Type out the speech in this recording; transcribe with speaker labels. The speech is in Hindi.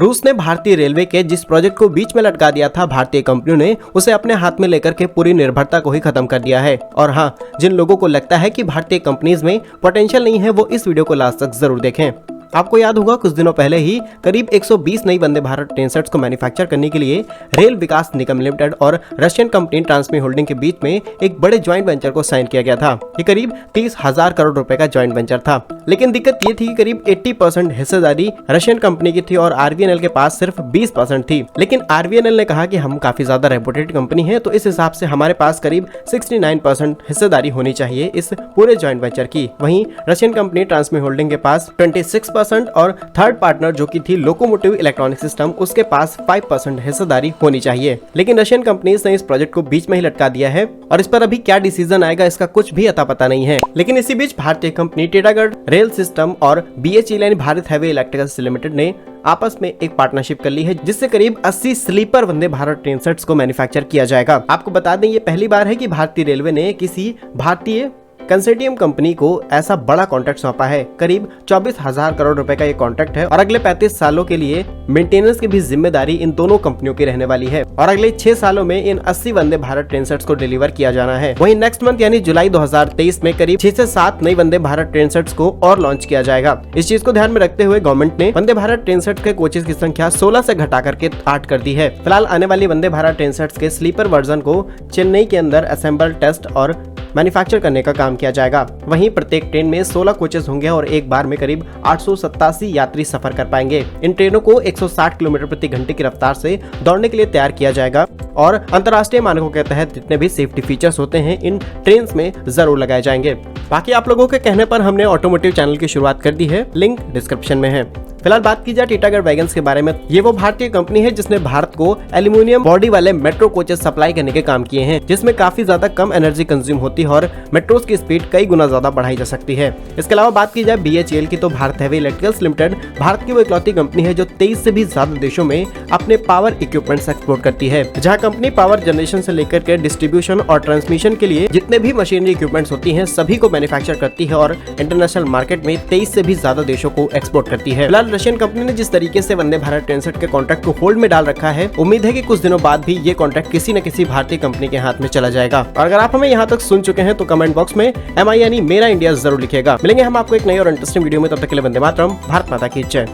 Speaker 1: रूस ने भारतीय रेलवे के जिस प्रोजेक्ट को बीच में लटका दिया था, भारतीय कंपनियों ने उसे अपने हाथ में लेकर के पूरी निर्भरता को ही खत्म कर दिया है। और हाँ, जिन लोगों को लगता है कि भारतीय कंपनीज में पोटेंशियल नहीं है, वो इस वीडियो को लास्ट तक जरूर देखें। आपको याद होगा कुछ दिनों पहले ही करीब 120 नई वंदे भारत ट्रेन सेट्स को मैन्युफैक्चर करने के लिए रेल विकास निगम लिमिटेड और रशियन कंपनी ट्रांसमी होल्डिंग के बीच में एक बड़े ज्वाइंट वेंचर को साइन किया गया था। ये करीब 30,000 करोड़ रुपए का ज्वाइंट वेंचर था। लेकिन दिक्कत ये थी कि करीब 80% हिस्सेदारी रशियन कंपनी की थी और आरवीएनएल के पास सिर्फ 20% थी। लेकिन आरवीएनएल ने कहा कि हम काफी ज्यादा रेपुटेड कंपनी है, तो इस हिसाब से हमारे पास करीब 69% हिस्सेदारी होनी चाहिए इस पूरे ज्वाइंट वेंचर की। वहीं रशियन कंपनी ट्रांसमी होल्डिंग के पास 26% और थर्ड पार्टनर जो की थी लोकोमोटिव इलेक्ट्रॉनिक सिस्टम, उसके पास 5% हिस्सेदारी होनी चाहिए। लेकिन रशियन कंपनीज ने इस प्रोजेक्ट को बीच में ही लटका दिया है और इस पर अभी क्या डिसीजन आएगा इसका कुछ भी अता पता नहीं है। लेकिन इसी बीच भारतीय कंपनी टीटागढ़ रेल सिस्टम और BHEL यानी भारत हैवी इलेक्ट्रिकल्स लिमिटेड ने आपस में एक पार्टनरशिप कर ली है, जिससे करीब 80 sleeper Vande Bharat train sets को मैन्युफैक्चर किया जाएगा। आपको बता दें, ये पहली बार है कि भारतीय रेलवे ने किसी भारतीय कंसोर्टियम कंपनी को ऐसा बड़ा कॉन्ट्रैक्ट सौंपा है। करीब 24,000 करोड़ रुपए का ये कॉन्ट्रैक्ट है और अगले 35 सालों के लिए मेंटेनेंस की भी जिम्मेदारी इन दोनों कंपनियों की रहने वाली है और अगले 6 सालों में इन 80 वंदे भारत ट्रेन सेट्स को डिलीवर किया जाना है। वहीं नेक्स्ट मंथ यानी जुलाई 2023 में करीब 6 से 7 नई वंदे भारत ट्रेन सेट्स को और लॉन्च किया जाएगा। इस चीज को ध्यान में रखते हुए गवर्नमेंट ने वंदे भारत ट्रेन सेट के कोचेस की संख्या 16 से घटा करके 8 कर दी है। फिलहाल आने वाली वंदे भारत ट्रेन सेट्स के स्लीपर वर्जन को चेन्नई के अंदर असेंबल, टेस्ट और मैन्युफैक्चर करने का काम किया जाएगा। वहीं प्रत्येक ट्रेन में 16 कोचेस होंगे और एक बार में करीब 887 यात्री सफर कर पाएंगे। इन ट्रेनों को 160 किलोमीटर प्रति घंटे की रफ्तार से दौड़ने के लिए तैयार किया जाएगा और अंतर्राष्ट्रीय मानकों के तहत जितने भी सेफ्टी फीचर्स होते हैं इन ट्रेन में जरूर लगाए जाएंगे। बाकी आप लोगों के कहने पर हमने ऑटोमोटिव चैनल की शुरुआत कर दी है, लिंक डिस्क्रिप्शन में है। फिलहाल बात की जाए टीटागढ़ वैगन्स के बारे में, ये वो भारतीय कंपनी है जिसने भारत को एल्यूमिनियम बॉडी वाले मेट्रो कोचेस सप्लाई करने के काम किए हैं, जिसमें काफी ज्यादा कम एनर्जी कंज्यूम होती है और मेट्रोस की स्पीड कई गुना ज्यादा बढ़ाई जा सकती है। इसके अलावा बात की जाए BHEL की, तो Bharat heavy electricals limited Bharat की वो इकलौती कंपनी है जो 23 से भी ज्यादा देशों में अपने पावर इक्विपमेंट्स एक्सपोर्ट करती है। जहाँ कंपनी पावर जनरेशन से लेकर के डिस्ट्रीब्यूशन और ट्रांसमिशन के लिए जितने भी मशीनरी इक्विपमेंट्स होती है सभी को मैन्युफैक्चर करती है और इंटरनेशनल मार्केट में 23 से भी ज्यादा देशों को एक्सपोर्ट करती है। फिलहाल रशियन कंपनी ने जिस तरीके से वंदे भारत ट्रेन सेट के कॉन्ट्रैक्ट को होल्ड में डाल रखा है, उम्मीद है कि कुछ दिनों बाद भी ये कॉन्ट्रैक्ट किसी न किसी भारतीय कंपनी के हाथ में चला जाएगा। और अगर आप हमें यहाँ तक सुन चुके हैं तो कमेंट बॉक्स में MI यानी मेरा इंडिया जरूर लिखिएगा। मिलेंगे हम आपको एक नई और इंटरेस्टिंग वीडियो में, तब तक के लिए वंदे मातरम, भारत माता की जय।